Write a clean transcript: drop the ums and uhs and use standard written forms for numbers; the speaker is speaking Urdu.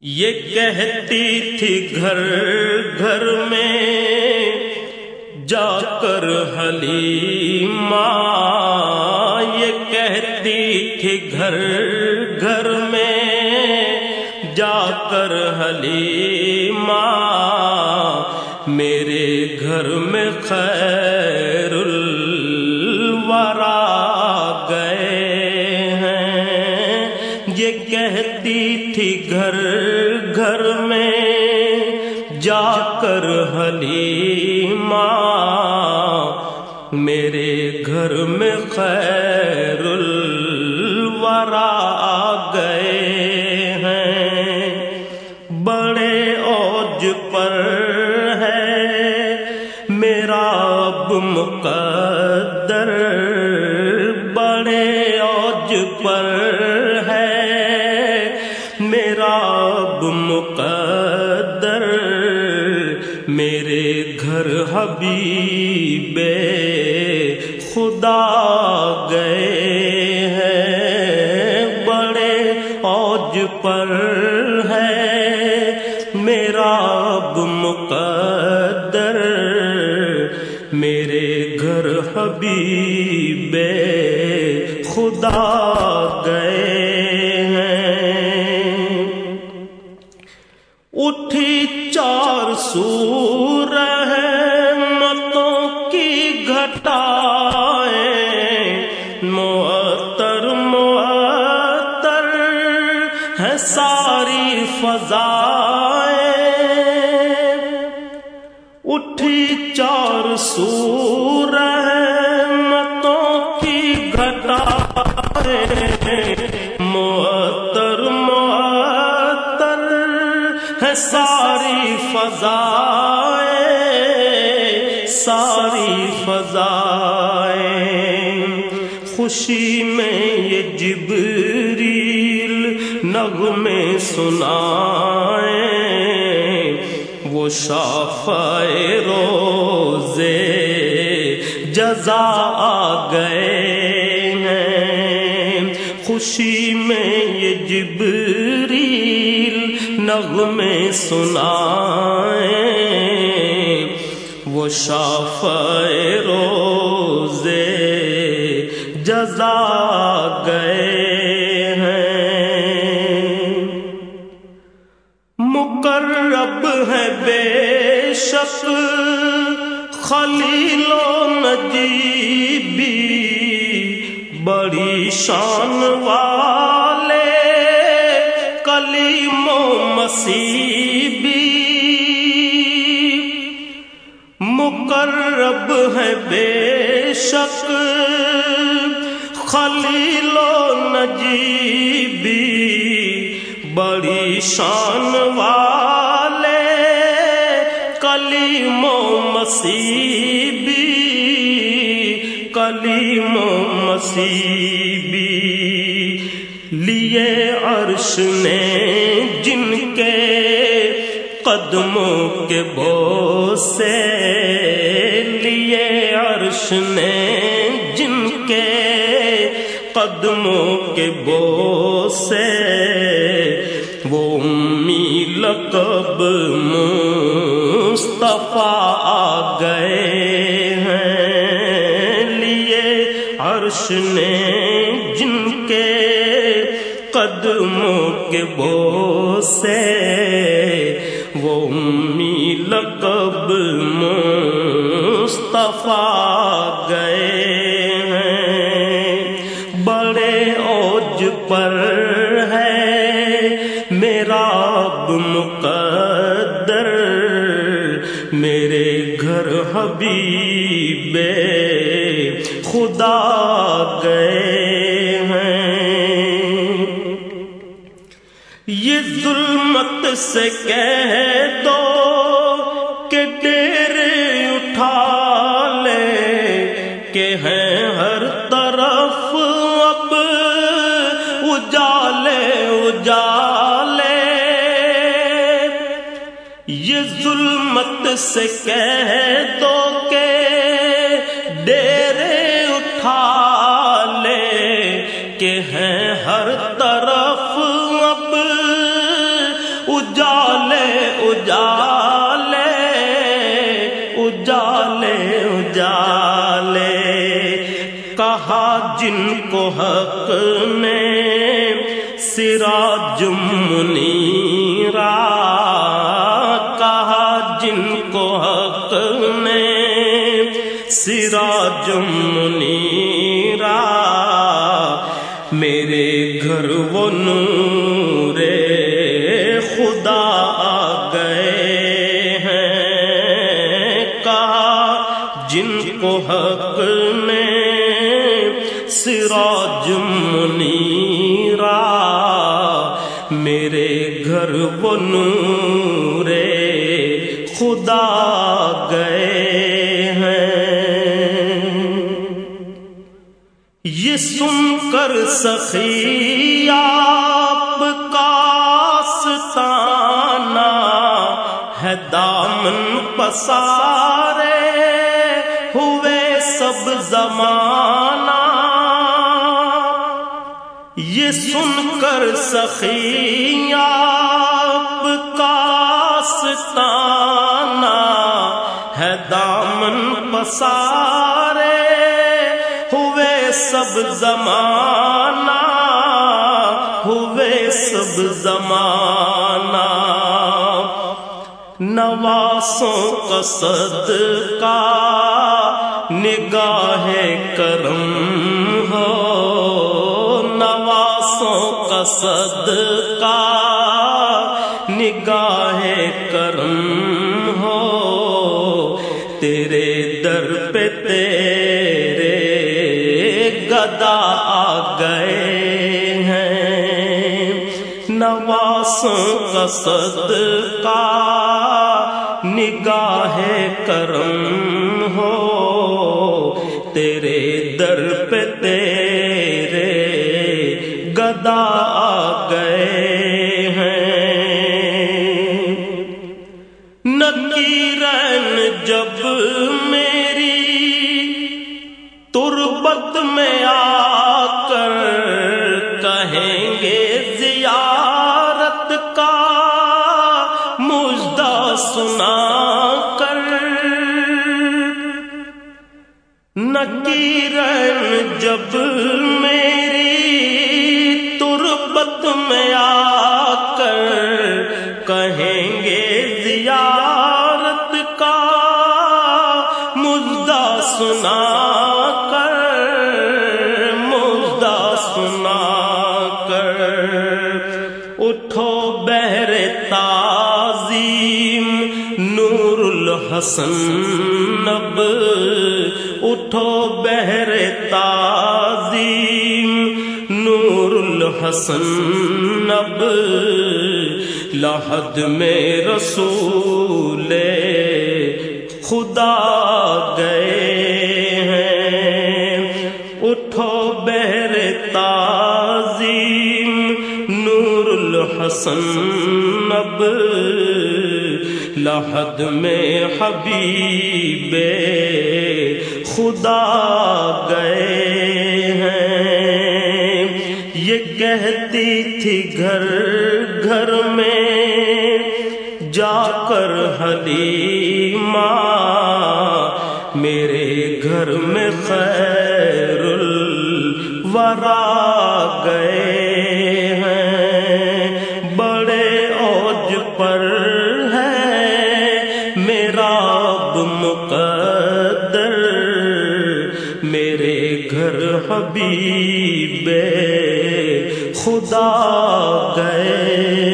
یہ کہتی تھی گھر گھر میں جا کر حلیمہ، یہ کہتی تھی گھر گھر میں جا کر حلیمہ، میرے گھر میں خیر الورا گئے ہیں۔ یہ کہتی تھی گھر گھر میں جا کر حلیمہ، میرے گھر میں خیر الورا گئے ہیں۔ بڑے اوج پر ہے میرا اب مقدر، بڑے اوج پر ہے میرا اب مقدر، میرے گھر حبیب خدا گئے ہیں۔ بڑے اوج پر ہے میرا اب مقدر، میرے گھر حبیب خدا گئے ہیں۔ اٹھی چار سو رحمتوں کی گھٹائیں، معطر معطر ہے ساری فضائیں۔ اٹھی چار سو رحمتوں کی گھٹائیں، معطر معطر ہے ساری فضائیں، ساری فضائیں۔ خوشی میں یہ جبریل نغمے سنائیں، وہ شافع روزے جزا آ گئے ہیں۔ خوشی میں یہ جبریل نغمے سنائیں، وہ شافع روزے جزا گئے ہیں۔ مقرب ہے بے شک خلیل و نجیبی، بڑی شان والے کلیم و مسیبی، مقرب ہے بے شک خلیل و نجیبی، بڑی شان والے کلیم و مسیبی، کلیم و مسیبی۔ لیے عرش نے جن کے قدموں کے بوسے، لیے عرش نے جن کے قدموں کے بوسے، وہ امی لقب مصطفیٰ آ گئے ہیں۔ لیے عرش نے جن کے قدموں کے بوسے، وہ امی لقب مصطفیٰ گئے ہیں۔ بڑے اوج پر ہے میرا اب مقدر، میرے گھر حبیب خدا گئے ہیں۔ یہ ظلمت سے کہہ دو کہ ڈیرے اٹھا لے، کہ ہیں ہر طرف اب اجالے اجالے۔ یہ ظلمت سے کہہ دو کہ ڈیرے اٹھا لے، کہ ہیں ہر طرف اب اجالے اجالے اجالے اجالے کہا جن کو حق نے سراج منیرا، کہا جن کو حق نے سراج منیرا، میرے گھر وہ نور خدا آ گئے ہیں، کہا جن کو حق نے سراج منیرا، میرے گھر وہ نور خدا گئے ہیں۔ یہ سن کر سخی آپ کا آستانہ ہے دامن پسارے ہوئے سب زمانہ، یہ سن کر سخی آپ کا آستانہ ہے دامن پسارے ہوئے سب زمانہ، ہوئے سب زمانہ، نواسوں کا صدقہ نگاہ کرم ہو، نواسوں کا صدقہ نگاہ کرم ہو، تیرے در پہ تیرے گدا آ گئے ہیں، نواسوں کا صدقہ نگاہ کرم ہو، تیرے در پہ تیرے گدا آ گئے ہیں۔ نکیرن جب میری تربت میں آ کر کہیں گے زیارت کا مژدہ سنا کر، نکیرن جب میری تربت میں آ کر کہیں گے زیارت کا مژدہ سنا کر، مژدہ سنا کر، اٹھو بحر تعظیم نور الحسن اب، اٹھو بحر تعظیم نور الحسن اب، لحد میں رسول خدا گئے ہیں، اٹھو بحر تعظیم نور الحسن اب، لحد میں حبیب خدا گئے ہیں۔ یہ کہتی تھی گھر گھر میں جا کر حلیمہ، میرے گھر میں خیر الورا گئے ہیں، بڑے اوج پر ہے میرا اب مقدر، میرے گھر حبیب خدا گئے